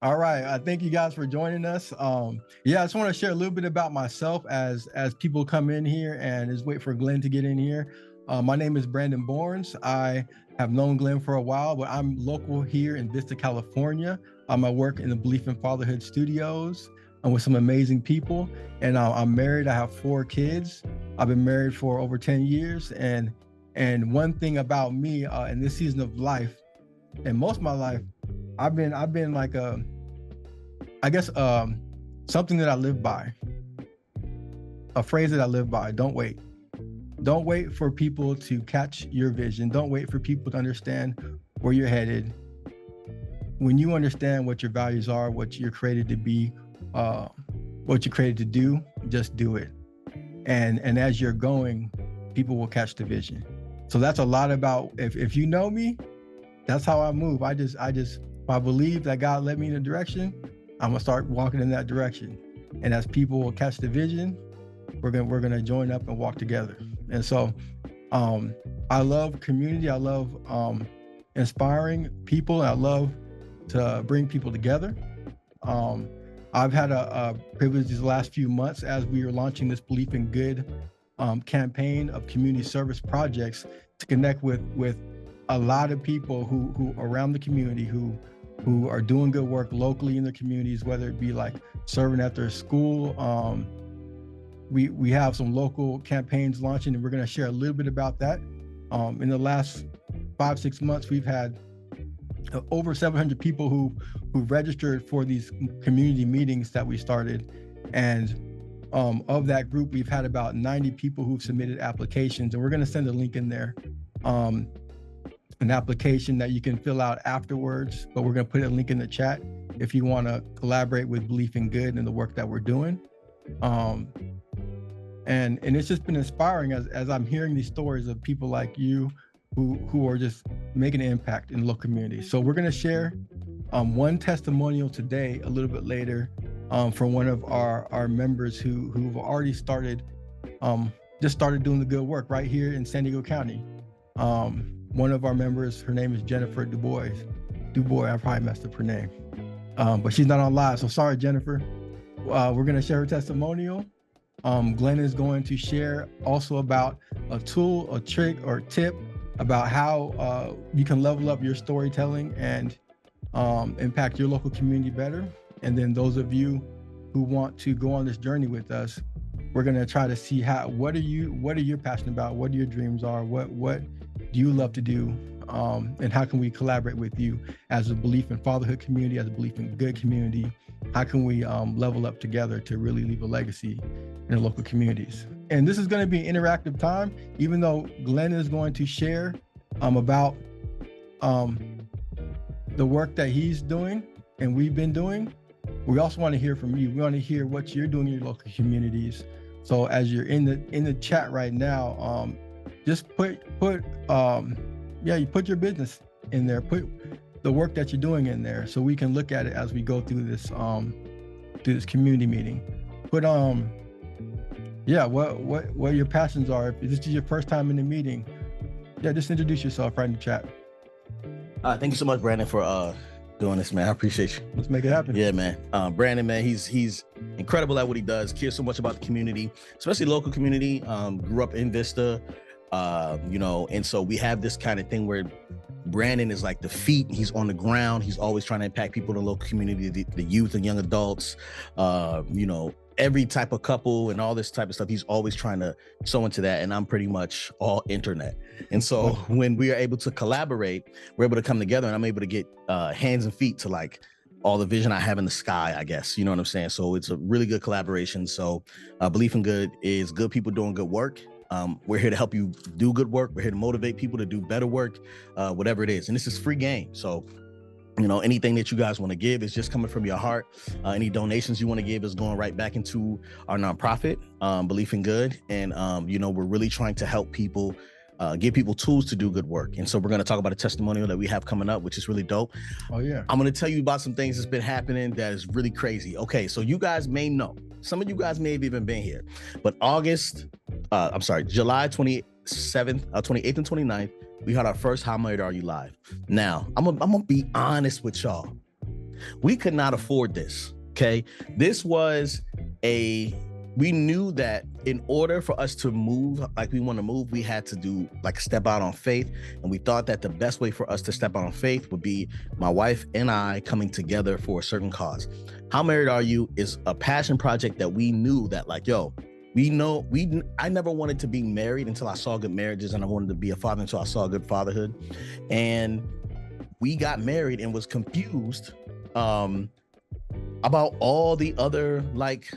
All right. I thank you guys for joining us. Yeah, I just want to share a little bit about myself as people come in here and just wait for Glenn to get in here. My name is Brandon Bournes. I have known Glenn for a while, but I'm local here in Vista, California. I work in the Beleaf and Fatherhood studios. I'm with some amazing people, and I'm married. I have 4 kids. I've been married for over 10 years, and one thing about me in this season of life, and most of my life, I've been like I guess something that I live by, a phrase that I live by. Don't wait. Don't wait for people to catch your vision. Don't wait for people to understand where you're headed. When you understand what your values are, what you're created to be, what you're created to do, just do it. And as you're going, people will catch the vision. So that's a lot about, if you know me, that's how I move. If I believe that God led me in a direction, I'm gonna start walking in that direction. And as people will catch the vision, we're gonna join up and walk together. And so I love community. I love inspiring people. I love to bring people together. I've had a privilege these last few months as we are launching this Beleaf in Good campaign of community service projects to connect with a lot of people who around the community who are doing good work locally in their communities, whether it be like serving at their school. We have some local campaigns launching, and we're going to share a little bit about that. In the last 5-6 months, we've had over 700 people who registered for these community meetings that we started. And of that group, we've had about 90 people who've submitted applications, and we're going to send a link in there. An application that you can fill out afterwards, but we're going to put a link in the chat if you want to collaborate with Beleaf in Good and the work that we're doing. And it's just been inspiring as I'm hearing these stories of people like you who are just making an impact in the local community. So we're going to share one testimonial today, a little bit later, from one of our members who've already started doing the good work right here in San Diego County. One of our members, her name is Jennifer Dubois. I probably messed up her name, but she's not on live, so sorry, Jennifer. We're going to share her testimonial. Glenn is going to share also about a tool, a trick, or tip about how you can level up your storytelling and impact your local community better. And then those of you who want to go on this journey with us, we're going to try to see what are you passionate about? What your dreams are? What do you love to do? And how can we collaborate with you as a Beleaf in Fatherhood community, as a Beleaf in Good community? How can we level up together to really leave a legacy in the local communities? And this is going to be an interactive time, even though Glenn is going to share about the work that he's doing and we've been doing. We also want to hear from you. We want to hear what you're doing in your local communities. So as you're in the chat right now, just put you put your business in there, put the work that you're doing in there, so we can look at it as we go through this community meeting. Put what your passions are. If this is your first time in the meeting, just introduce yourself right in the chat. Thank you so much, Brandon, for doing this, man. I appreciate you. Let's make it happen. Yeah, man. Brandon, man, he's incredible at what he does. Cares so much about the community, especially local community. Grew up in Vista, and so we have this kind of thing where Brandon is like the feet. He's on the ground. He's always trying to impact people in the local community, the youth and young adults, every type of couple and all this type of stuff. He's always trying to sow into that. And I'm pretty much all internet. And so when we are able to collaborate, we're able to come together, and I'm able to get hands and feet to like all the vision I have in the sky, I guess. You know what I'm saying? So it's a really good collaboration. So Beleaf in Good is good people doing good work. We're here to help you do good work. We're here to motivate people to do better work, whatever it is. And this is free game. So, anything that you guys want to give is just coming from your heart. Any donations you want to give is going right back into our nonprofit, Beleaf in Good. And, we're really trying to help people, give people tools to do good work. And so we're going to talk about a testimonial that we have coming up, which is really dope. Oh, yeah. I'm going to tell you about some things that's been happening that is really crazy. Okay, so you guys may know. Some of you guys may have even been here. But July 27th, 28th and 29th, we had our first How Married Are You Live. Now, I'm gonna be honest with y'all. We could not afford this. Okay. This was we knew that in order for us to move like we want to move, we had to do like step out on faith. And we thought that the best way for us to step out on faith would be my wife and I coming together for a certain cause. How Married Are You is a passion project that we knew that like, yo, I never wanted to be married until I saw good marriages, and I wanted to be a father until I saw good fatherhood. And we got married and was confused about all the other like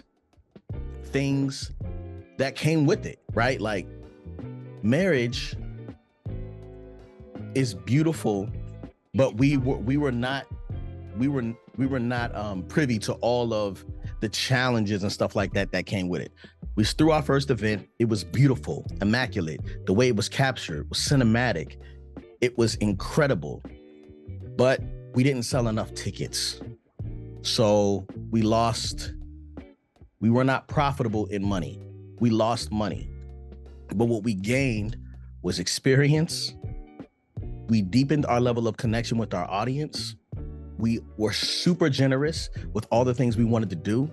things that came with it, right? Like marriage is beautiful, but we were not privy to all of the challenges and stuff like that came with it. We threw our first event. It was beautiful, immaculate. The way it was captured was cinematic. It was incredible, but we didn't sell enough tickets. So we were not profitable in money. We lost money. But what we gained was experience. We deepened our level of connection with our audience. We were super generous with all the things we wanted to do.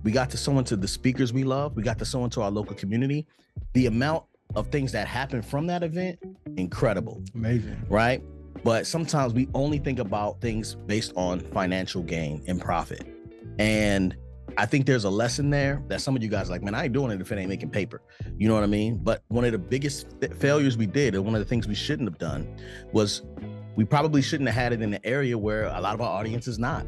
We got to sow into the speakers we love. We got to sow into our local community. The amount of things that happened from that event, incredible. Amazing. Right? But sometimes we only think about things based on financial gain and profit. And I think there's a lesson there that some of you guys are like, man, I ain't doing it if it ain't making paper. You know what I mean? But one of the biggest failures we did, and one of the things we shouldn't have done, was we probably shouldn't have had it in an area where a lot of our audience is not,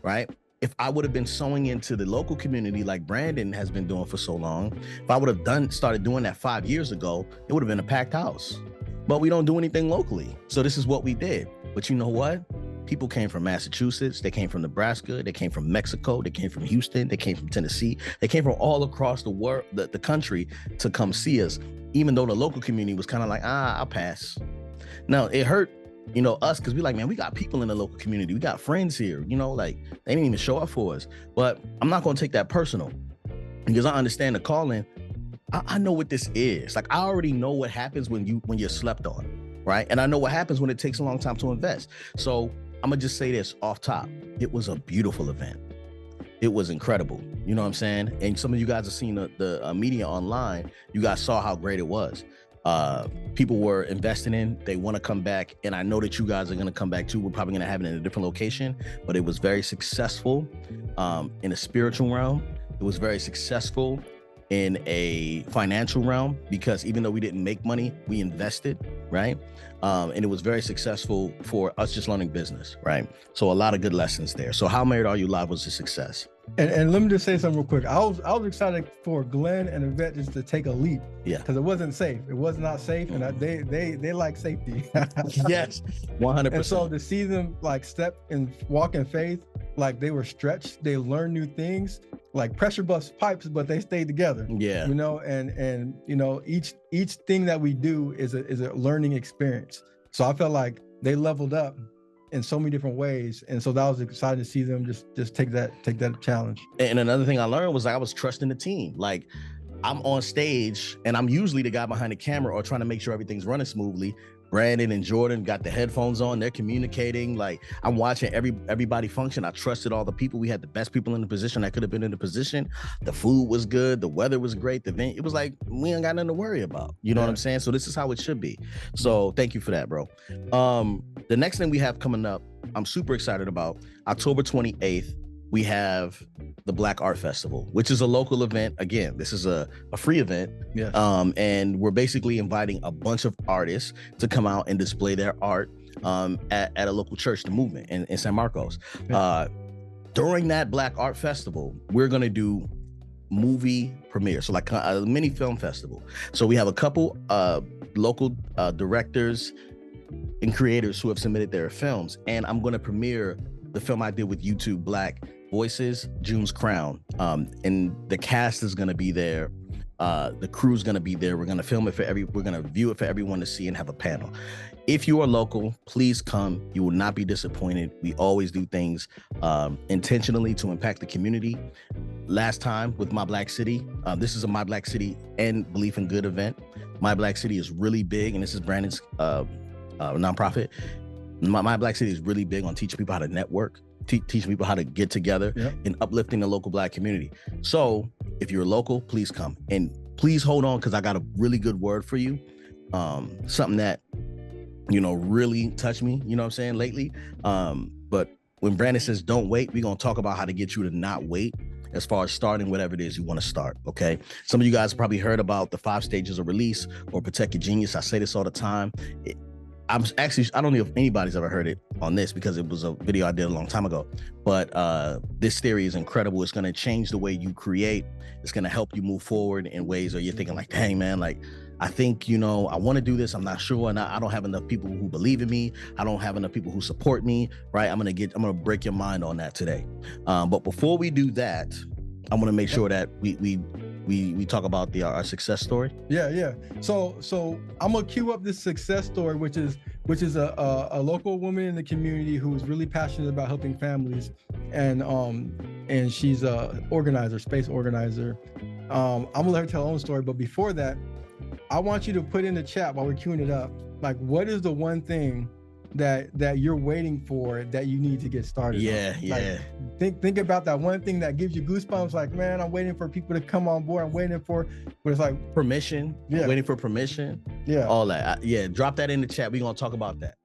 right? If I would have been sewing into the local community like Brandon has been doing for so long, if I would have started doing that 5 years ago, it would have been a packed house. But we don't do anything locally. So this is what we did. But you know what? People came from Massachusetts, they came from Nebraska, they came from Mexico, they came from Houston, they came from Tennessee, they came from all across the world, the country, to come see us, even though the local community was kind of like, I'll pass. Now, it hurt, us, because we like, man, we got people in the local community, we got friends here, like they didn't even show up for us. But I'm not going to take that personal, because I understand the calling. I know what this is. Like, I already know what happens when you're slept on, right? And I know what happens when it takes a long time to invest. So I'm gonna just say this off top. It was a beautiful event. It was incredible. You know what I'm saying? And some of you guys have seen the media online. You guys saw how great it was. People were investing in, they want to come back. And I know that you guys are going to come back too. We're probably going to have it in a different location, but it was very successful in a spiritual realm. It was very successful in a financial realm, because even though we didn't make money, we invested, right? And it was very successful for us just learning business, right? So a lot of good lessons there. So How Married Are You Live was a success. And let me just say something real quick. I was excited for Glenn and Yvette just to take a leap. Yeah. Because it wasn't safe. It was not safe, and they like safety. Yes, 100%. And so to see them like step and walk in faith, like they were stretched, they learned new things, like pressure bust pipes, but they stayed together. Yeah. And each thing that we do is a learning experience. So I felt like they leveled up in so many different ways, and so that was exciting to see them just take that challenge. And another thing I learned was I was trusting the team. Like, I'm on stage and I'm usually the guy behind the camera or trying to make sure everything's running smoothly. Brandon and Jordan got the headphones on, they're communicating. Like, I'm watching everybody function. I trusted all the people. We had the best people in the position that could have been in the position. The food was good, the weather was great, the event, it was like we ain't got nothing to worry about. You know what I'm saying? So this is how it should be. So thank you for that, bro. The next thing we have coming up, I'm super excited about. October 28th, we have the Black Art Festival, which is a local event. Again, this is a free event. Yes. And we're basically inviting a bunch of artists to come out and display their art at a local church, The Movement in San Marcos. Yeah. During that Black Art Festival, we're going to do movie premiere, so like a mini film festival. So we have a couple local directors and creators who have submitted their films, and I'm going to premiere the film I did with YouTube Black Voices, June's Crown. And the cast is going to be there. The crew's going to be there. We're going to film it we're going to view it for everyone to see and have a panel. If you are local, please come. You will not be disappointed. We always do things intentionally to impact the community. Last time with My Black City, this is a My Black City and Beleaf in Good event. My Black City is really big, and this is Brandon's nonprofit. My Black City is really big on teaching people how to network. teaching people how to get together and uplifting the local Black community. So if you're local, please come, and please hold on, because I got a really good word for you. Something that, you know, really touched me, you know what I'm saying, lately. But when Brandon says don't wait, we're going to talk about how to get you to not wait as far as starting whatever it is you want to start. Okay. Some of you guys probably heard about the 5 stages of release or Protect Your Genius. I say this all the time. I don't know if anybody's ever heard it on this, because it was a video I did a long time ago, but this theory is incredible. It's going to change the way you create. It's going to help you move forward in ways where you're thinking like, dang, man, like, I think, you know, I want to do this. I'm not sure. And I don't have enough people who believe in me. I don't have enough people who support me. Right. I'm going to break your mind on that today. But before we do that, I want to make sure that we talk about our success story. Yeah. So I'm gonna cue up this success story, which is a local woman in the community who is really passionate about helping families, and she's a organizer, space organizer. I'm gonna let her tell her own story, but before that, I want you to put in the chat while we're queuing it up, like, what is the one thing that you're waiting for that you need to get started on? Like, think about that one thing that gives you goosebumps, like, man, I'm waiting for people to come on board. I'm waiting for, but it's like permission. Waiting for permission. All that. Drop that in the chat. We're going to talk about that.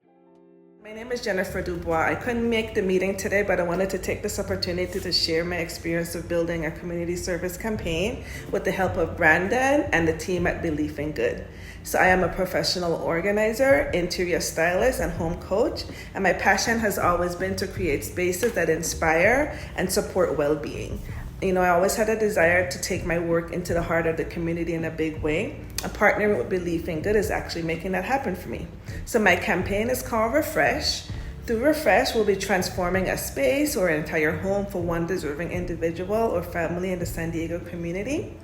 My name is Jennifer Dubois. I couldn't make the meeting today, but I wanted to take this opportunity to share my experience of building a community service campaign with the help of Brandon and the team at Beleaf in Good. So I am a professional organizer, interior stylist, and home coach, and my passion has always been to create spaces that inspire and support well-being. You know, I always had a desire to take my work into the heart of the community in a big way. And partnering with Beleaf in Good is actually making that happen for me. So my campaign is called Refresh. Through Refresh, we'll be transforming a space or an entire home for one deserving individual or family in the San Diego community.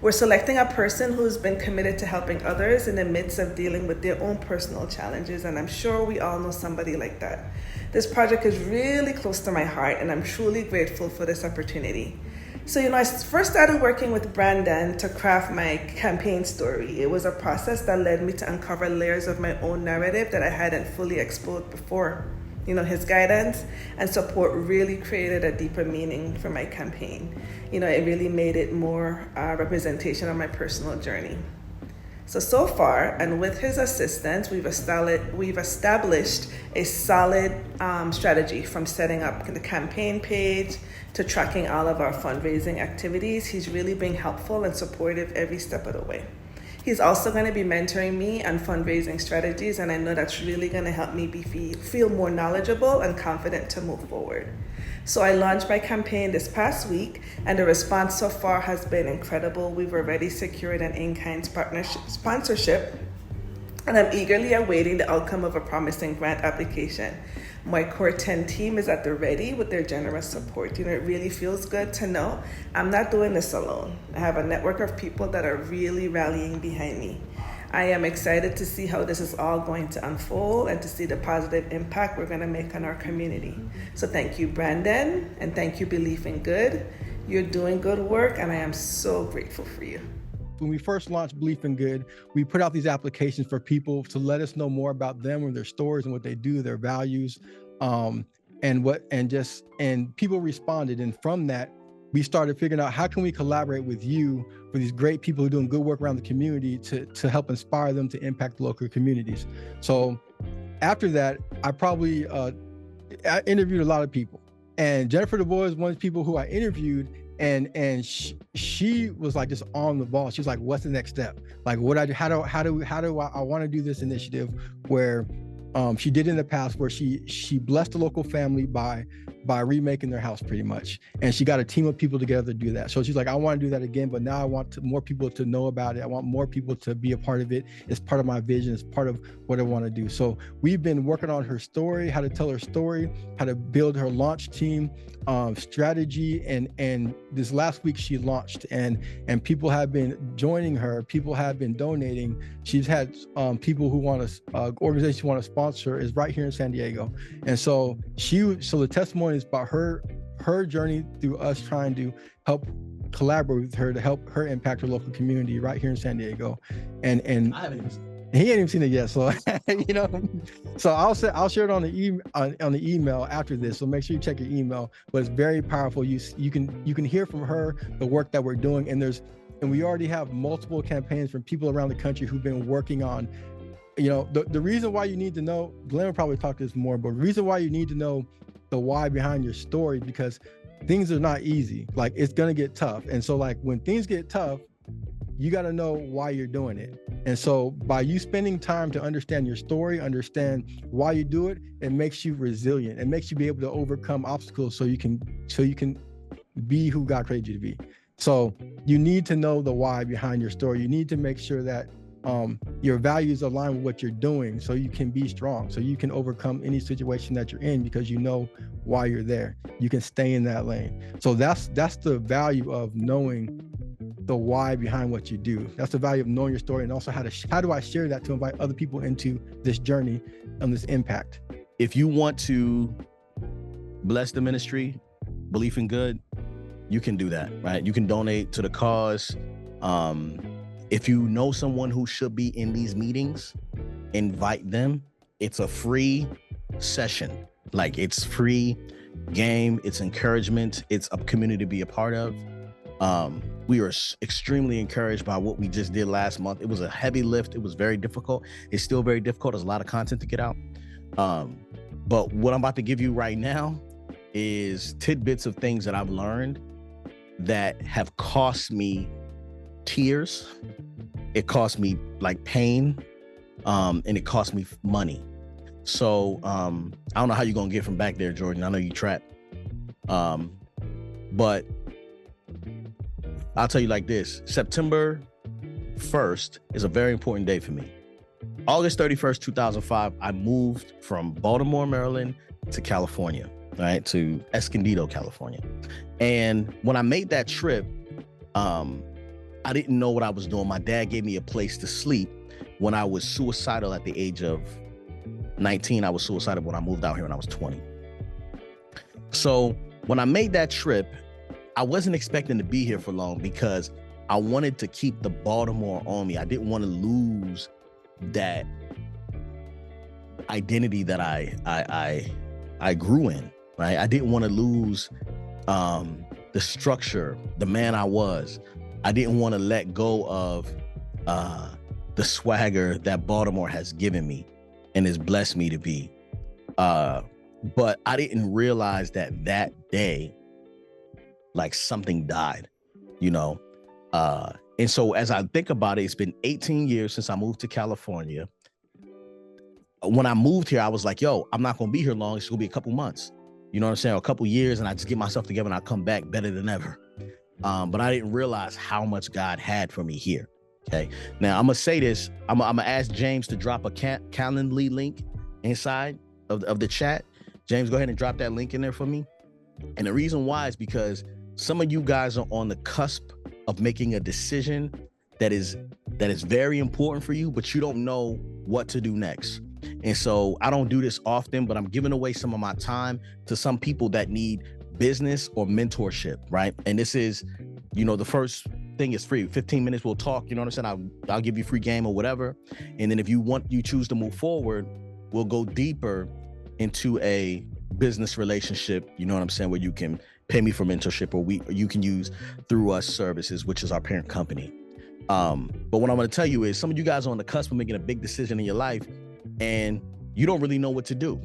We're selecting a person who's been committed to helping others in the midst of dealing with their own personal challenges, and I'm sure we all know somebody like that. This project is really close to my heart, and I'm truly grateful for this opportunity. So, you know, I first started working with Brandon to craft my campaign story. It was a process that led me to uncover layers of my own narrative that I hadn't fully explored before. You know, his guidance and support really created a deeper meaning for my campaign. You know, it really made it more representation of my personal journey. So far, and with his assistance, we've established a solid strategy, from setting up the campaign page to tracking all of our fundraising activities. He's really been helpful and supportive every step of the way. He's also going to be mentoring me on fundraising strategies, and I know that's really going to help me feel more knowledgeable and confident to move forward. So I launched my campaign this past week, and the response so far has been incredible. We've already secured an in-kind sponsorship, and I'm eagerly awaiting the outcome of a promising grant application. My Core 10 team is at the ready with their generous support. You know, it really feels good to know I'm not doing this alone. I have a network of people that are really rallying behind me. I am excited to see how this is all going to unfold and to see the positive impact we're going to make on our community. So thank you, Brandon, and thank you, Beleaf in Good. You're doing good work, and I am so grateful for you. When we first launched Beleaf in Good, we put out these applications for people to let us know more about them and their stories and what they do, their values, and people responded. And from that, we started figuring out, how can we collaborate with you for these great people who are doing good work around the community to help inspire them to impact local communities. So after that, I probably I interviewed a lot of people, and Jennifer Dubois is one of the people who I interviewed. And she was like just on the ball. She was like, "What's the next step? Like, how do I want to do this initiative?" Where she did in the past, where she blessed a local family by remaking their house pretty much, and she got a team of people together to do that. So she's like, "I want to do that again, but now I want more people to know about it. I want more people to be a part of it. It's part of my vision. It's part of what I want to do." So we've been working on her story, how to tell her story, how to build her launch team strategy, and this last week she launched, and people have been joining her. People have been donating. She's had people who want to organizations who want to sponsor, is right here in San Diego. And so the testimony is about her journey through us trying to help collaborate with her to help her impact her local community right here in San Diego. And He ain't even seen it yet, so you know. So I'll share it on the email after this. So make sure you check your email. But it's very powerful. You can hear from her the work that we're doing, and we already have multiple campaigns from people around the country who've been working on. You know, the reason why you need to know, Glenn will probably talk to this more, but the reason why you need to know the why behind your story, because things are not easy. Like, it's gonna get tough, and so like when things get tough, you got to know why you're doing it. And so by you spending time to understand your story, understand why you do it, it makes you resilient. It makes you be able to overcome obstacles so you can be who God created you to be. So you need to know the why behind your story. You need to make sure that your values align with what you're doing so you can be strong, so you can overcome any situation that you're in because you know why you're there. You can stay in that lane. So that's the value of knowing the why behind what you do. That's the value of knowing your story, and also how do I share that to invite other people into this journey and this impact. If you want to bless the ministry, Beleaf in Good, you can do that, right? You can donate to the cause. If you know someone who should be in these meetings, invite them. It's a free session. Like, it's free game, it's encouragement, it's a community to be a part of. We are extremely encouraged by what we just did last month. It was a heavy lift. It was very difficult. It's still very difficult. There's a lot of content to get out. But what I'm about to give you right now is tidbits of things that I've learned that have cost me tears. It cost me like pain, and it cost me money. So I don't know how you're gonna get from back there, Jordan. I know you trapped. But I'll tell you like this: September 1st is a very important day for me. August 31st, 2005, I moved from Baltimore, Maryland to California, right? To Escondido, California. And when I made that trip, I didn't know what I was doing. My dad gave me a place to sleep when I was suicidal at the age of 19. I was suicidal when I moved out here when I was 20. So when I made that trip, I wasn't expecting to be here for long because I wanted to keep the Baltimore on me. I didn't want to lose that identity that I grew in, right? I didn't want to lose the structure, the man I was. I didn't want to let go of the swagger that Baltimore has given me and has blessed me to be. But I didn't realize that day, like, something died, you know? And so as I think about it, it's been 18 years since I moved to California. When I moved here, I was like, yo, I'm not going to be here long. It's going to be a couple months, you know what I'm saying? Or a couple years, and I just get myself together and I come back better than ever. But I didn't realize how much God had for me here. Okay. Now I'm going to say this. I'm going to ask James to drop a Calendly link inside of the chat. James, go ahead and drop that link in there for me. And the reason why is because some of you guys are on the cusp of making a decision that is very important for you, but you don't know what to do next. And so I don't do this often, but I'm giving away some of my time to some people that need business or mentorship, right? And this is, you know, the first thing is free. 15 minutes, we'll talk, you know what I'm saying? I'll give you free game or whatever. And then if you choose to move forward, we'll go deeper into a business relationship, you know what I'm saying, where you can pay me for mentorship, or you can use Through Us Services, which is our parent company. But what I'm going to tell you is some of you guys are on the cusp of making a big decision in your life and you don't really know what to do.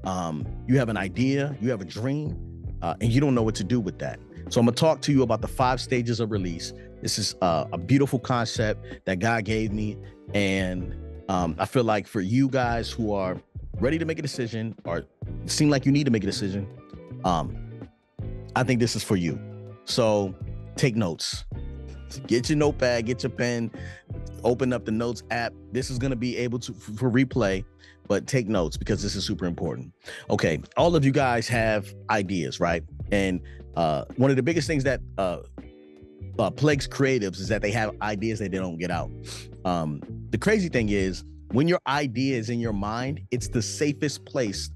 You have an idea, you have a dream, and you don't know what to do with that. So I'm going to talk to you about the 5 stages of release. This is a beautiful concept that God gave me. And I feel like for you guys who are ready to make a decision or seem like you need to make a decision, I think this is for you. So take notes. Get your notepad, get your pen, open up the notes app. This is going to be able to for replay, but take notes because this is super important. Okay, all of you guys have ideas, right? And one of the biggest things that plagues creatives is that they have ideas that they don't get out. The crazy thing is, when your idea is in your mind, it's the safest place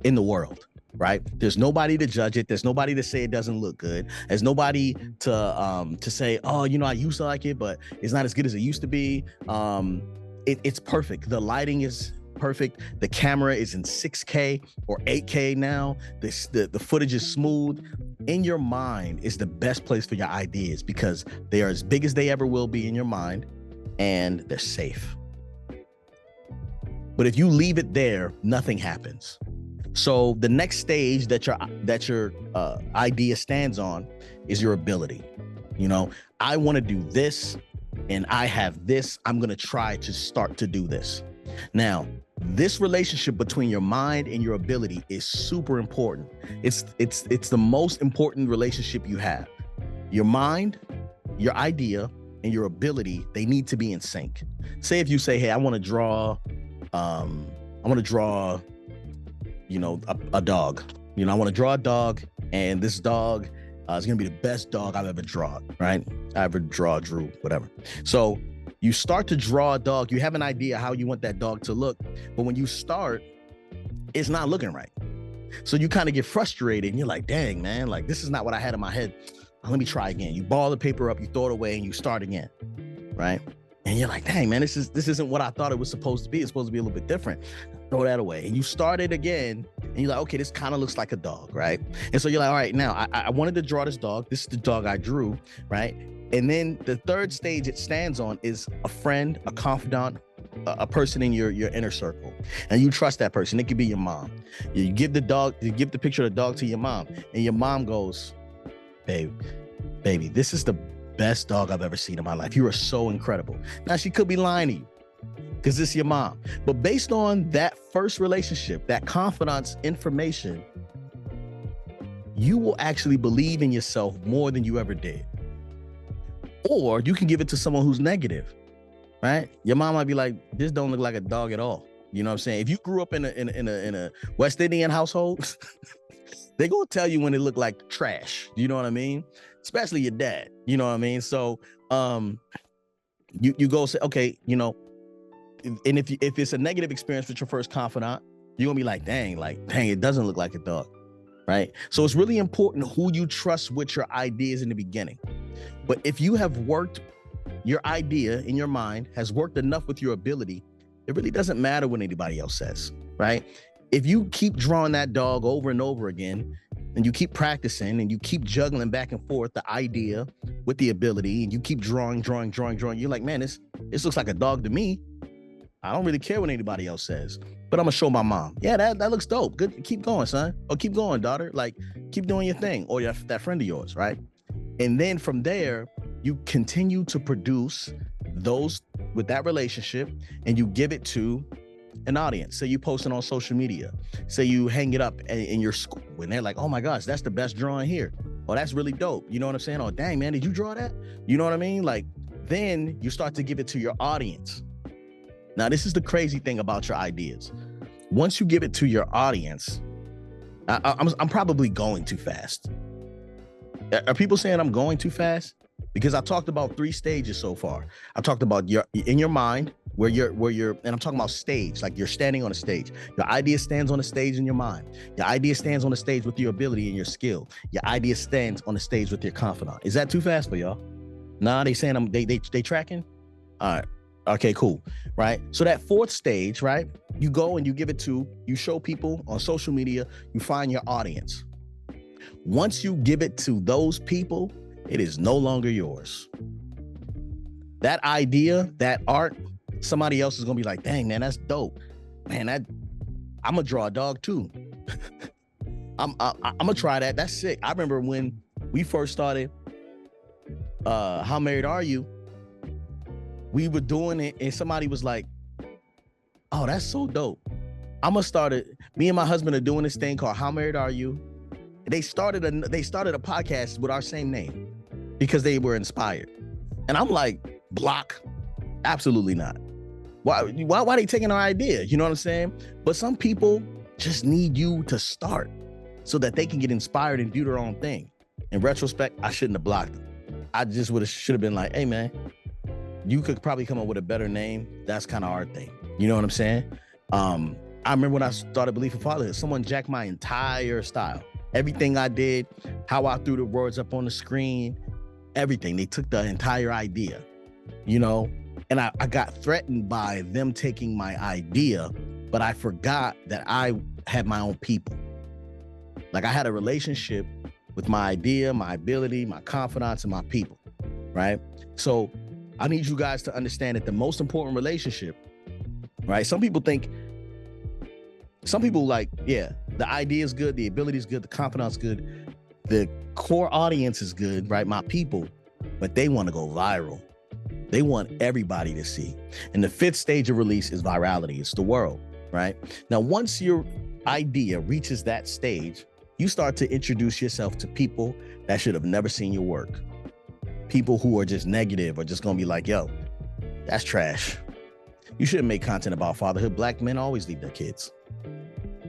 in the world, right? There's nobody to judge it. There's nobody to say it doesn't look good. There's nobody to say, oh, you know, I used to like it, but it's not as good as it used to be. it's perfect. The lighting is perfect. The camera is in 6K or 8K now. The footage is smooth. In your mind is the best place for your ideas because they are as big as they ever will be in your mind, and they're safe. But if you leave it there, nothing happens. So the next stage that your idea stands on is your ability. You know, I want to do this, and I have this. I'm going to try to start to do this. Now, this relationship between your mind and your ability is super important. It's the most important relationship you have. Your mind, your idea, and your ability, they need to be in sync. Say if you say, hey, I want to draw, you know, a dog. You know, I want to draw a dog, and this dog is going to be the best dog I've ever drawn, right? Drew, whatever. So you start to draw a dog. You have an idea how you want that dog to look. But when you start, it's not looking right. So you kind of get frustrated and you're like, dang, man, like this is not what I had in my head. Let me try again. You ball the paper up, you throw it away, and you start again, right? And you're like, dang, man, this isn't what I thought it was supposed to be. It's supposed to be a little bit different. Throw that away. And you start it again, and you're like, okay, this kind of looks like a dog, right? And so you're like, all right, now I wanted to draw this dog. This is the dog I drew, right? And then the third stage it stands on is a friend, a confidant, a person in your inner circle. And you trust that person. It could be your mom. You give the picture of the dog to your mom, and your mom goes, baby, this is the best dog I've ever seen in my life. You are so incredible. Now, she could be lying to you because this is your mom. But based on that first relationship, that confidence information, you will actually believe in yourself more than you ever did. Or you can give it to someone who's negative, right? Your mom might be like, this don't look like a dog at all. You know what I'm saying? If you grew up in a West Indian household, they're going to tell you when it looked like trash. You know what I mean? Especially your dad. You know what I mean? So you go say, okay, you know, and if it's a negative experience with your first confidant, you're going to be like, dang, it doesn't look like a dog, right? So it's really important who you trust with your ideas in the beginning. But if you have worked, your idea in your mind has worked enough with your ability, it really doesn't matter what anybody else says, right? If you keep drawing that dog over and over again, and you keep practicing and you keep juggling back and forth the idea with the ability, and you keep drawing, you're like, man, this looks like a dog to me. I don't really care what anybody else says, but I'm gonna show my mom. Yeah, that looks dope. Good, keep going, son. Or keep going, daughter. Like, keep doing your thing. Or that friend of yours, right? And then from there, you continue to produce those with that relationship, and you give it to an audience. Say you post it on social media. Say you hang it up in your school, and they're like, oh my gosh, that's the best drawing here. Oh, that's really dope. You know what I'm saying? Oh, dang, man, did you draw that? You know what I mean? Like, then you start to give it to your audience. Now, this is the crazy thing about your ideas. Once you give it to your audience, I'm probably going too fast. Are people saying I'm going too fast? Because I talked about 3 stages so far. I talked about in your mind, where you're, and I'm talking about stage, like you're standing on a stage. Your idea stands on a stage in your mind. Your idea stands on a stage with your ability and your skill. Your idea stands on the stage with your confidant. Is that too fast for y'all? Nah, they saying they tracking? All right. Okay, cool. Right. So that 4th stage, right? You go and you give it to, you show people on social media, you find your audience. Once you give it to those people, it is no longer yours. That idea, that art, somebody else is gonna be like, dang, man, that's dope. Man, I'm gonna draw a dog too. I'm gonna try that. That's sick. I remember when we first started How Married Are You? We were doing it and somebody was like, oh, that's so dope. Me and my husband are doing this thing called How Married Are You? They started a podcast with our same name because they were inspired. And I'm like, block, absolutely not. Why are they taking our idea? You know what I'm saying? But some people just need you to start so that they can get inspired and do their own thing. In retrospect, I shouldn't have blocked them. I just should have been like, hey man, you could probably come up with a better name. That's kind of our thing. You know what I'm saying? I remember when I started Beleaf for Fatherhood, someone jacked my entire style. Everything I did, how I threw the words up on the screen, everything. They took the entire idea, you know? And I got threatened by them taking my idea, but I forgot that I had my own people. Like I had a relationship with my idea, my ability, my confidence, and my people, right? So I need you guys to understand that the most important relationship, right? Some people like, yeah, the idea is good, the ability is good, the confidence is good, the core audience is good, right? My people, but they want to go viral. They want everybody to see. And the fifth stage of release is virality. It's the world, right? Now, once your idea reaches that stage, you start to introduce yourself to people that should have never seen your work. People who are just negative or just going to be like, yo, that's trash. You shouldn't make content about fatherhood. Black men always leave their kids.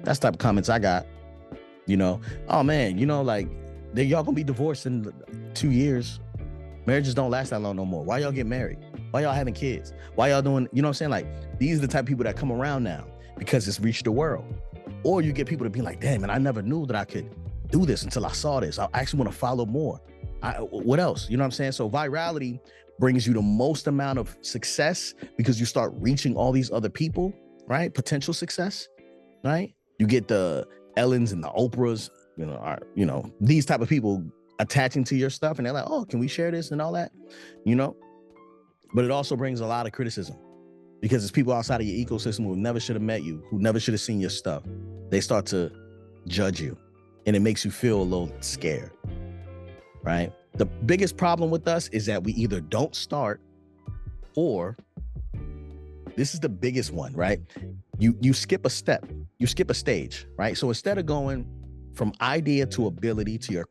That's the type of comments I got. You know, oh man, you know, like y'all gonna be divorced in 2 years. Marriages don't last that long no more. Why y'all get married? Why y'all having kids? Why y'all doing, you know what I'm saying? Like, these are the type of people that come around now because it's reached the world. Or you get people to be like, damn, man, I never knew that I could do this until I saw this. I actually want to follow more. What else? You know what I'm saying? So virality brings you the most amount of success because you start reaching all these other people, right? Potential success, right? You get the Ellens and the Oprahs, these type of people attaching to your stuff, and they're like, oh, can we share this and all that, but it also brings a lot of criticism because it's people outside of your ecosystem who never should have met you, who never should have seen your stuff. They start to judge you, and it makes you feel a little scared, right? The biggest problem with us is that we either don't start, or this is the biggest one, right? You skip a step, you skip a stage, right? So instead of going from idea to ability to your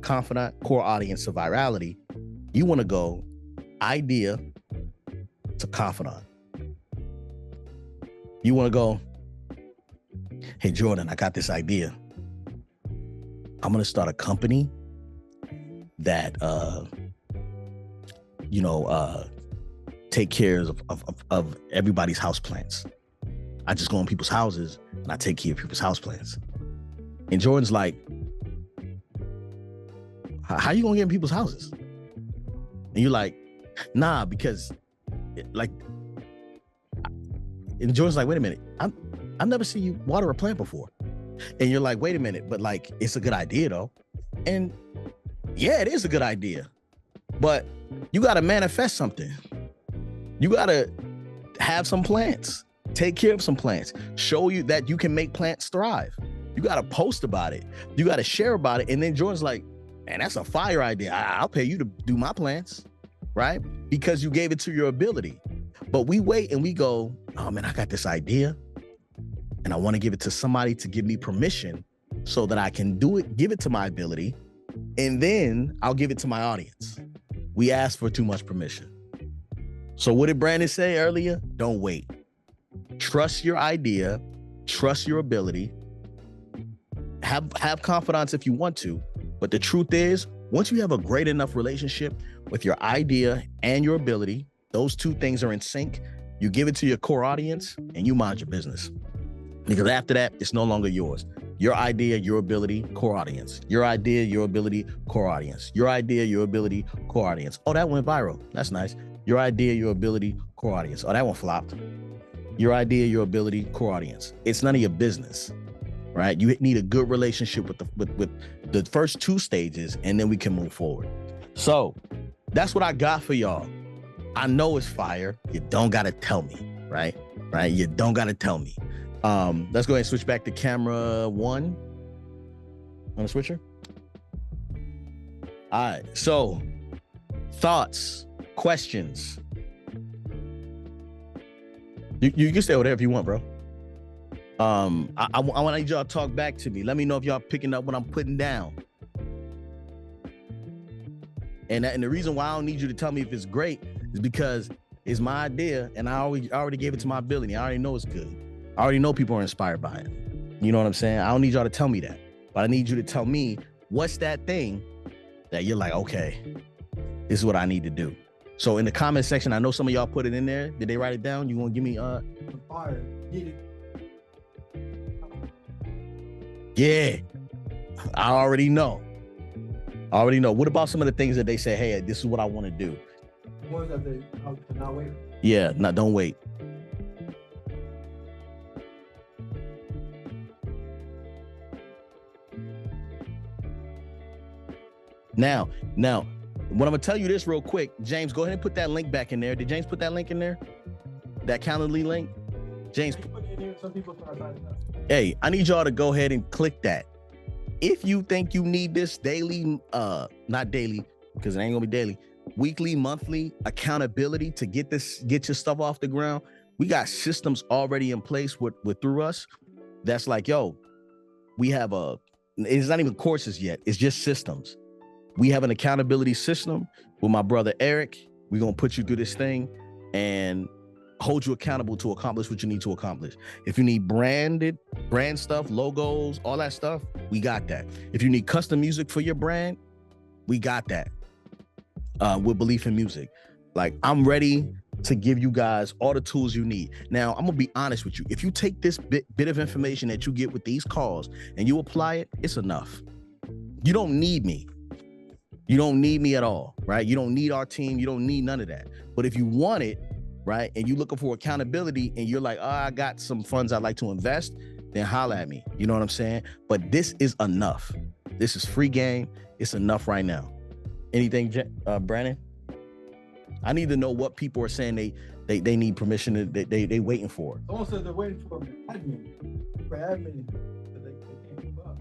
confident core audience to virality, you want to go idea to confidant. You want to go, hey Jordan, I got this idea. I'm going to start a company that take care of everybody's houseplants. I just go in people's houses and I take care of people's houseplants. And Jordan's like, how you gonna get in people's houses? And you're like, nah, because and Jordan's like, wait a minute, I've never seen you water a plant before. And you're like, wait a minute, but like, it's a good idea though. And yeah, it is a good idea, but you got to manifest something. You got to have some plants, take care of some plants, show you that you can make plants thrive. You got to post about it. You got to share about it. And then Jordan's like, man, that's a fire idea. I'll pay you to do my plants, right? Because you gave it to your ability. But we wait and we go, oh man, I got this idea and I want to give it to somebody to give me permission so that I can do it, give it to my ability, and then I'll give it to my audience. We ask for too much permission. So what did Brandon say earlier? Don't wait. Trust your idea, trust your ability, have confidence if you want to. But the truth is, once you have a great enough relationship with your idea and your ability, those two things are in sync, you give it to your core audience and you mind your business. Because after that, it's no longer yours. Your idea, your ability, core audience. Your idea, your ability, core audience. Your idea, your ability, core audience. Oh, that went viral. That's nice. Your idea, your ability, core audience. Oh, that one flopped. Your idea, your ability, core audience. It's none of your business, right? You need a good relationship with the first two stages, and then we can move forward. So that's what I got for y'all. I know it's fire. You don't got to tell me, right? Right? You don't got to tell me. Let's go ahead and switch back to camera one on the switcher. All right. So thoughts, questions. You can stay over there if you want, bro. I want y'all to talk back to me. Let me know if y'all picking up what I'm putting down. And the reason why I don't need you to tell me if it's great is because it's my idea and I already gave it to my ability. I already know it's good. I already know people are inspired by it. You know what I'm saying? I don't need y'all to tell me that, but I need you to tell me what's that thing that you're like, okay, this is what I need to do. So in the comment section, I know some of y'all put it in there. Did they write it down? You want to give me fire? Get it. Yeah, I already know. What about some of the things that they say, hey, this is what I want to do? Ones that they cannot wait. Yeah, no, don't wait. Now, what I'm gonna tell you this real quick, James, go ahead and put that link back in there. Did James put that link in there? That Calendly link? James, some people start signing up. Hey, I need y'all to go ahead and click that. If you think you need this daily, not daily, because it ain't gonna be daily, weekly, monthly accountability to get your stuff off the ground, we got systems already in place with through us. That's like, yo, we have it's not even courses yet. It's just systems. We have an accountability system with my brother Eric. We're gonna put you through this thing and hold you accountable to accomplish what you need to accomplish. If you need brand stuff, logos, all that stuff, we got that. If you need custom music for your brand, we got that. With Beleaf in Music. Like, I'm ready to give you guys all the tools you need. Now, I'm gonna be honest with you. If you take this bit of information that you get with these calls and you apply it, it's enough. You don't need me. You don't need me at all, right? You don't need our team. You don't need none of that. But if you want it, right, and you're looking for accountability and you're like, oh, I got some funds I'd like to invest, then holla at me. You know what I'm saying? But this is enough. This is free game. It's enough right now. Anything, Brandon? I need to know what people are saying they need permission to, they waiting for. Someone said they're waiting for admin. For admin. They can't keep up.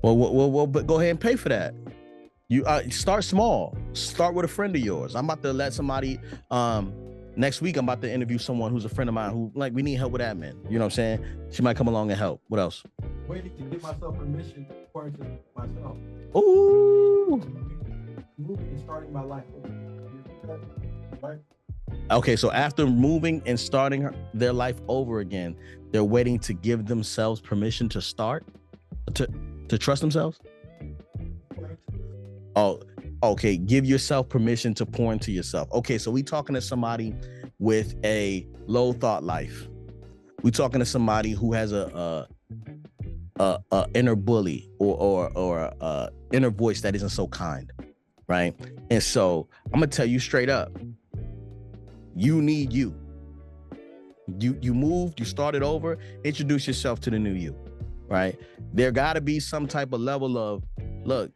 Well, but go ahead and pay for that. You start small. Start with a friend of yours. I'm about to let somebody next week. I'm about to interview someone who's a friend of mine who, like, we need help with admin. You know what I'm saying? She might come along and help. What else? Waiting to give myself permission to pour into myself. Ooh. Moving and starting my life. Right? Okay, so after moving and starting their life over again, they're waiting to give themselves permission to start, to trust themselves. Oh, okay. Give yourself permission to pour into yourself. Okay, so we talking to somebody with a low thought life. We talking to somebody who has a inner bully or inner voice that isn't so kind, right? And so I'm gonna tell you straight up, you need you. You moved, you started over, introduce yourself to the new you, right? There gotta be some type of level of, look,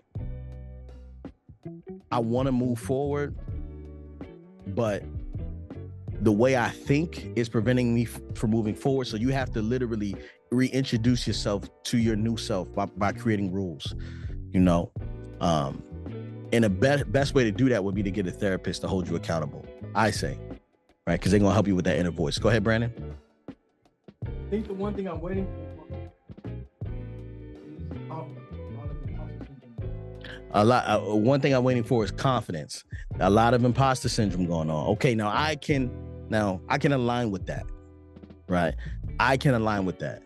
I want to move forward, but the way I think is preventing me from moving forward. So you have to literally reintroduce yourself to your new self by creating rules, you know? And the best way to do that would be to get a therapist to hold you accountable, I say, right? Because they're going to help you with that inner voice. Go ahead, Brandon. I think the one thing I'm waiting for is one thing I'm waiting for is confidence. A lot of imposter syndrome going on. Okay, now I can align with that, right? I can align with that.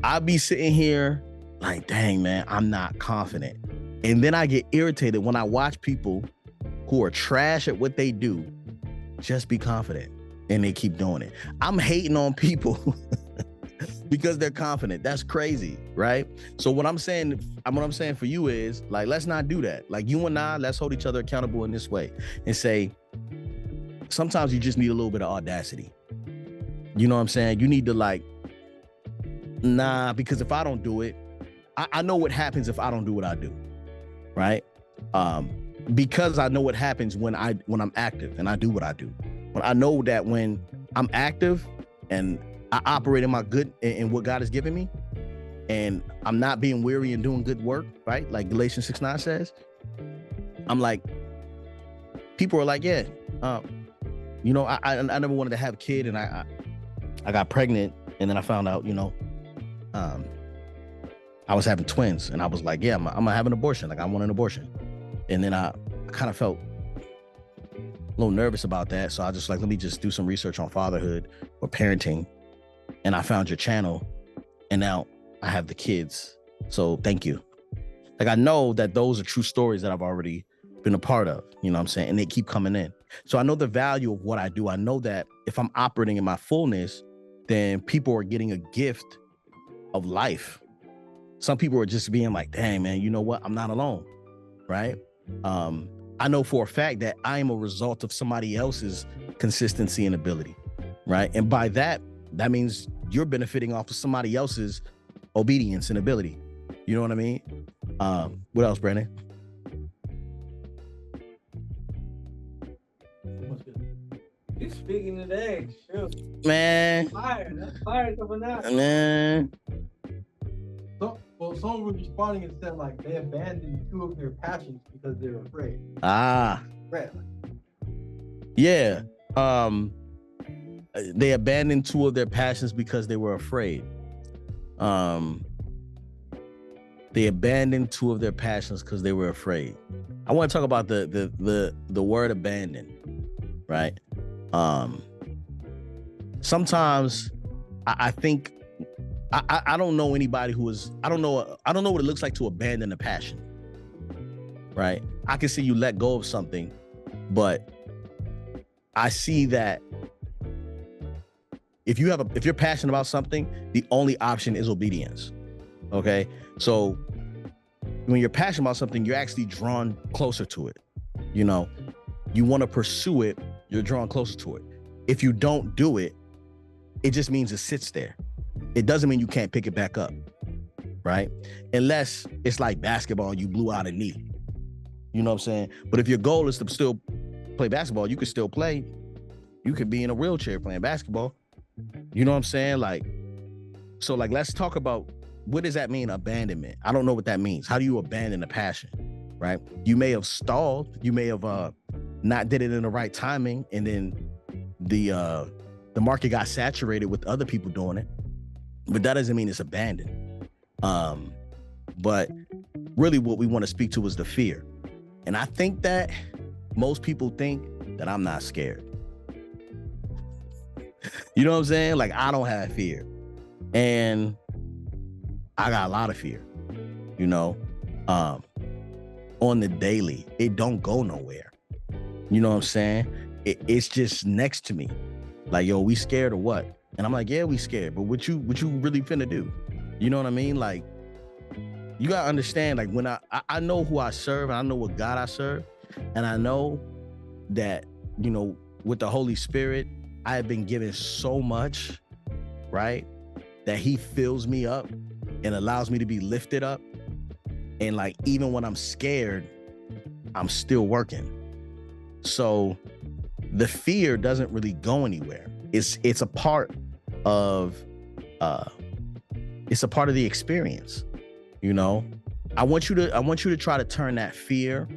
I'll be sitting here like, dang, man, I'm not confident. And then I get irritated when I watch people who are trash at what they do just be confident and they keep doing it. I'm hating on people because they're confident. That's crazy, right? So what I'm saying for you is, like, let's not do that. Like, you and I, let's hold each other accountable in this way and say, sometimes you just need a little bit of audacity. You know what I'm saying? You need to, like, nah, because if I don't do it, I know what happens if I don't do what I do, right? Because I know what happens when I'm active and I do what I do. But I know that when I'm active and I operate in my good in what God has given me, and I'm not being weary and doing good work, right? Like Galatians 6:9 says, I'm like, people are like, yeah, you know, I never wanted to have a kid, and I got pregnant, and then I found out, you know, I was having twins, and I was like, yeah, I'm gonna have an abortion. Like, I want an abortion. And then I kind of felt a little nervous about that. So I just like, let me just do some research on fatherhood or parenting. And I found your channel, and now I have the kids. So thank you. Like, I know that those are true stories that I've already been a part of, you know what I'm saying? And they keep coming in. So I know the value of what I do. I know that if I'm operating in my fullness, then people are getting a gift of life. Some people are just being like, dang, man, you know what? I'm not alone, right? I know for a fact that I am a result of somebody else's consistency and ability, right? And by that means you're benefiting off of somebody else's obedience and ability. You know what I mean? What else, Brandon? You speaking today, sure. Man. Fire, that's fire coming out. Man. So, well, someone was responding and said like they abandoned 2 of their passions because they're afraid. Right. Yeah. They abandoned 2 of their passions because they were afraid. They abandoned 2 of their passions because they were afraid. I want to talk about the word abandon, right? Sometimes I think I don't know anybody who is, I don't know what it looks like to abandon a passion, right? I can see you let go of something, but I see that if you're passionate about something, the only option is obedience. Okay. So when you're passionate about something, you're actually drawn closer to it. You know, you want to pursue it, you're drawn closer to it. If you don't do it, it just means it sits there. It doesn't mean you can't pick it back up, right? Unless it's like basketball, you blew out a knee. You know what I'm saying? But if your goal is to still play basketball, you could still play. You could be in a wheelchair playing basketball. You know what I'm saying? Like, so like, let's talk about, what does that mean, abandonment? I don't know what that means. How do you abandon a passion, right? You may have stalled. You may have not did it in the right timing, and then the market got saturated with other people doing it. But that doesn't mean it's abandoned. But really what we want to speak to is the fear. And I think that most people think that I'm not scared. You know what I'm saying? Like, I don't have fear. And I got a lot of fear, you know, on the daily. It don't go nowhere. You know what I'm saying? It's just next to me. Like, yo, we scared or what? And I'm like, yeah, we scared, but what you really finna do? You know what I mean? Like, you gotta understand, like, when I know who I serve, and I know what God I serve, and I know that, you know, with the Holy Spirit, I have been given so much, right? That he fills me up and allows me to be lifted up. And like, even when I'm scared, I'm still working. So the fear doesn't really go anywhere. It's a part of the experience. You know, I want you to try to turn that fear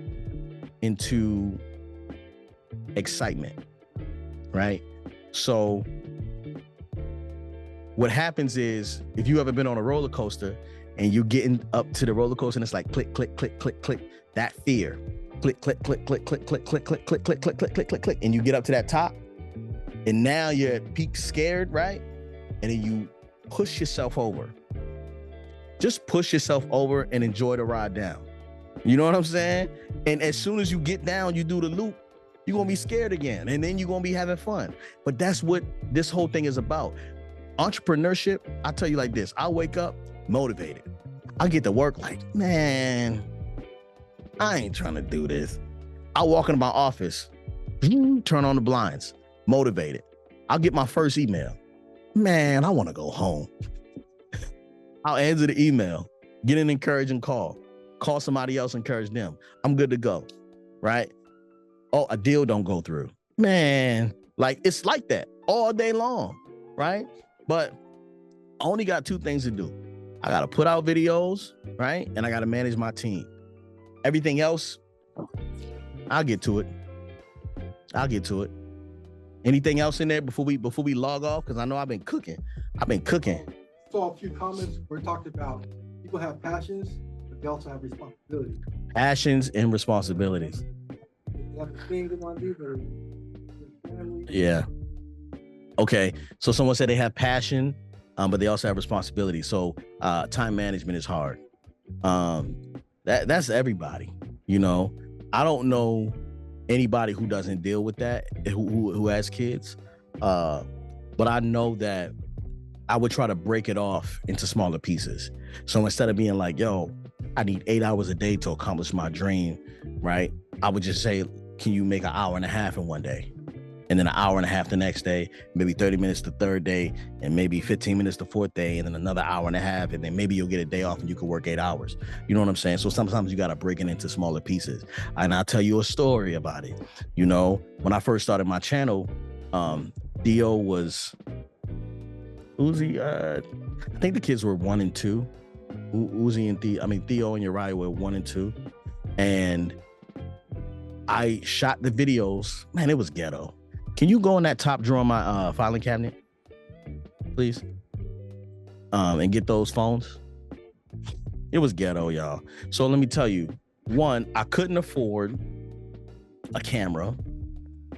into excitement, right? So what happens is, if you ever been on a roller coaster and you're getting up to the roller coaster and it's like click, click, click, click, click, that fear, click, click, click, click, click, click, click, click, click, click, click, click, click, click, click, and you get up to that top, and now you're at peak scared, right? And then you push yourself over. Just push yourself over and enjoy the ride down. You know what I'm saying? And as soon as you get down, you do the loop, you're gonna be scared again, and then you're gonna be having fun. But that's what this whole thing is about. Entrepreneurship, I tell you like this, I wake up motivated. I get to work like, man, I ain't trying to do this. I walk into my office, turn on the blinds, motivated. I'll get my first email. Man, I want to go home. I'll answer the email, get an encouraging call somebody else, encourage them. I'm good to go, right? Oh, a deal don't go through. Man, like, it's like that all day long, right? But I only got 2 things to do. I got to put out videos, right? And I got to manage my team. Everything else, I'll get to it. Anything else in there before we log off? Because I know I've been cooking. Saw a few comments where it talked about people have passions, but they also have responsibilities. Passions and responsibilities. Yeah. Okay. So someone said they have passion, but they also have responsibility. So time management is hard. That's everybody. You know, I don't know anybody who doesn't deal with that, who has kids. But I know that I would try to break it off into smaller pieces. So instead of being like, yo, I need 8 hours a day to accomplish my dream, right? I would just say, can you make an hour and a half in one day? And then an hour and a half the next day, maybe 30 minutes the third day, and maybe 15 minutes the fourth day, and then another hour and a half, and then maybe you'll get a day off and you can work 8 hours. You know what I'm saying? So sometimes you got to break it into smaller pieces. And I'll tell you a story about it. You know, when I first started my channel, Theo was Uzi. I think the kids were 1 and 2. Uzi and Theo and Uriah were 1 and 2. And I shot the videos. Man, it was ghetto. Can you go in that top drawer of my filing cabinet, please? And get those phones. It was ghetto, y'all. So let me tell you, one, I couldn't afford a camera.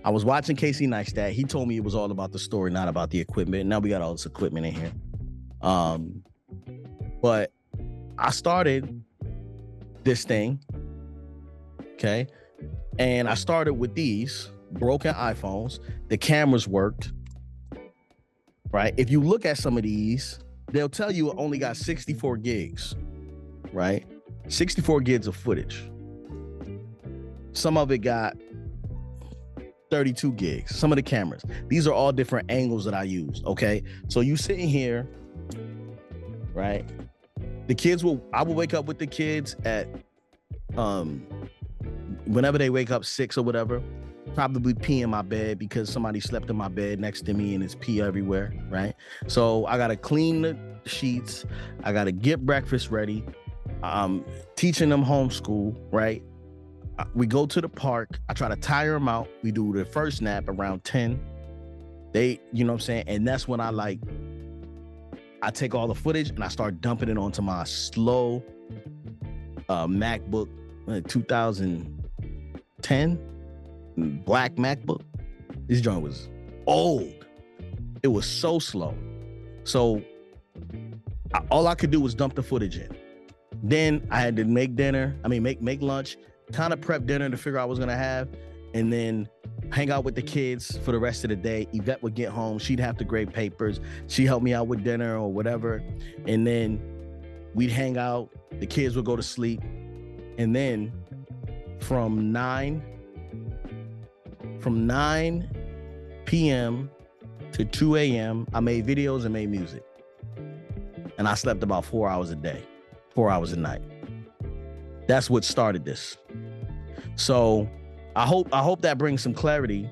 I was watching Casey Neistat. He told me it was all about the story, not about the equipment. Now we got all this equipment in here. But I started this thing, okay? And I started with these broken iPhones. The cameras worked, right? If you look at some of these, they'll tell you it only got 64 gigs, right? 64 gigs of footage. Some of it got 32 gigs, some of the cameras. These are all different angles that I used, okay? So you sitting here, right? I will wake up with the kids at, whenever they wake up 6 or whatever, probably pee in my bed because somebody slept in my bed next to me and it's pee everywhere, right? So I gotta clean the sheets. I gotta get breakfast ready. Teaching them homeschool, right? We go to the park. I try to tire them out. We do the first nap around 10. You know what I'm saying? And that's when I take all the footage and I start dumping it onto my slow MacBook 2010 black MacBook. This joint was old. It was so slow. So all I could do was dump the footage in. Then I had to make dinner. Make lunch, kind of prep dinner to figure out what I was gonna have, and then hang out with the kids for the rest of the day. Yvette would get home. She'd have to grade papers. She'd help me out with dinner or whatever. And then we'd hang out. The kids would go to sleep. And then from 9 p.m. to 2 a.m., I made videos and made music. And I slept about 4 hours a day, 4 hours a night. That's what started this. So I hope that brings some clarity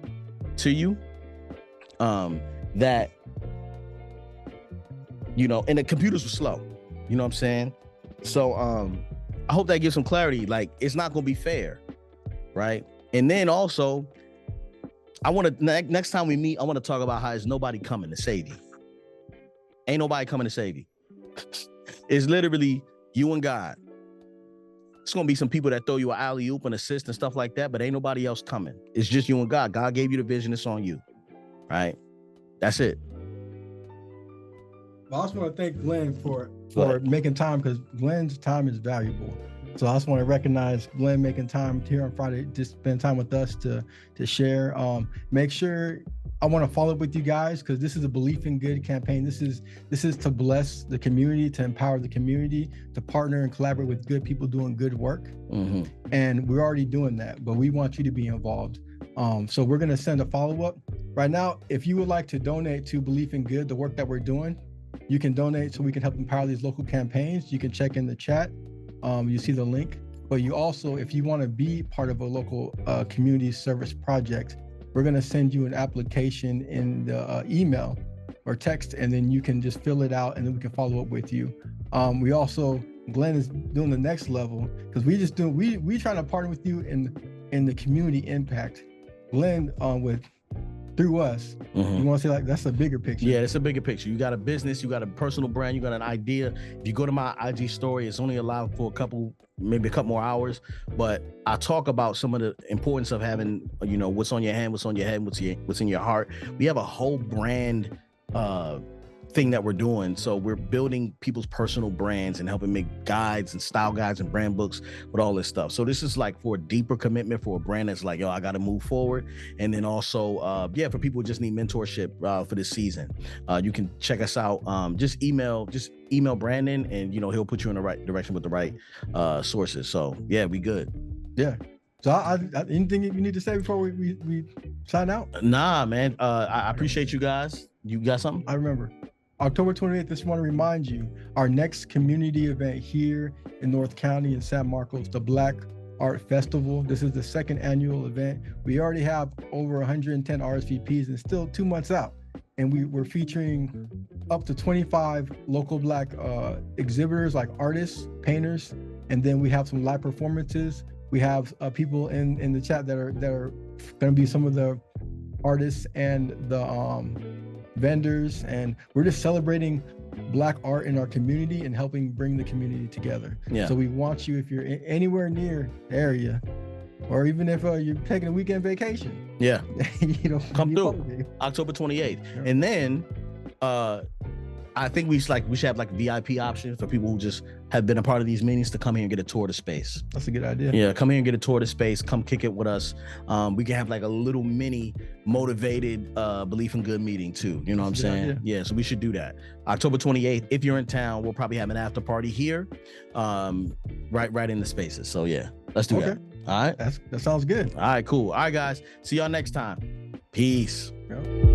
to you. That, you know, and the computers were slow. You know what I'm saying? So I hope that gives some clarity. Like, it's not gonna be fair, right? And then also, next time we meet, I want to talk about how there's nobody coming to save you. Ain't nobody coming to save you. It's literally you and God. It's gonna be some people that throw you an alley-oop and assist and stuff like that, but ain't nobody else coming. It's just you and God. God gave you the vision. It's on you, right? That's it. Well, I just want to thank Glenn for making time, because Glenn's time is valuable. So I just want to recognize Glenn making time here on Friday to spend time with us to share. Make sure I want to follow up with you guys, because this is a Beleaf in Good campaign. This is to bless the community, to empower the community, to partner and collaborate with good people doing good work. Mm-hmm. And we're already doing that, but we want you to be involved. So we're going to send a follow-up right now. If you would like to donate to Beleaf in Good, the work that we're doing, you can donate so we can help empower these local campaigns. You can check in the chat. You see the link. But you also, if you want to be part of a local community service project, we're going to send you an application in the email or text, and then you can just fill it out, and then we can follow up with you. We also, Glenn is doing the next level, because we trying to partner with you in the community impact. Glenn through us. Mm-hmm. You want to say, like, that's a bigger picture? Yeah, it's a bigger picture. You got a business, you got a personal brand, you got an idea. If you go to my IG story, it's only allowed for maybe a couple more hours, but I talk about some of the importance of having, you know, what's on your hand, what's on your head, what's in your heart. We have a whole brand thing that we're doing. So we're building people's personal brands and helping make guides and style guides and brand books with all this stuff. So this is like for a deeper commitment for a brand that's like, yo, I got to move forward. And then also, for people who just need mentorship for this season, you can check us out. Just email Brandon, and, you know, he'll put you in the right direction with the right sources. So yeah, we good. Yeah. So anything you need to say before we sign out? Nah, man. I appreciate you guys. You got something? I remember October 28th. Just want to remind you, our next community event here in North County in San Marcos, the Black Art Festival. This is the second annual event. We already have over 110 RSVPs and still 2 months out. And we're featuring up to 25 local Black exhibitors, like artists, painters, and then we have some live performances. We have people in the chat that are going to be some of the artists and the vendors, and we're just celebrating Black art in our community and helping bring the community together. Yeah. So we want you, if you're anywhere near the area, or even if you're taking a weekend vacation, Yeah. Come through hungry. October 28th. Yeah. And then I think we should have like VIP options for people who just have been a part of these meetings to come here and get a tour of the space. That's a good idea. Yeah, come here and get a tour of the space. Come kick it with us. We can have like a little mini motivated Beleaf in Good meeting too. You know what I'm saying? idea. Yeah, so we should do that. October 28th. If you're in town, we'll probably have an after party here, right in the spaces. So yeah, let's do that. All right. That sounds good. All right, cool. All right, guys. See y'all next time. Peace. Yeah.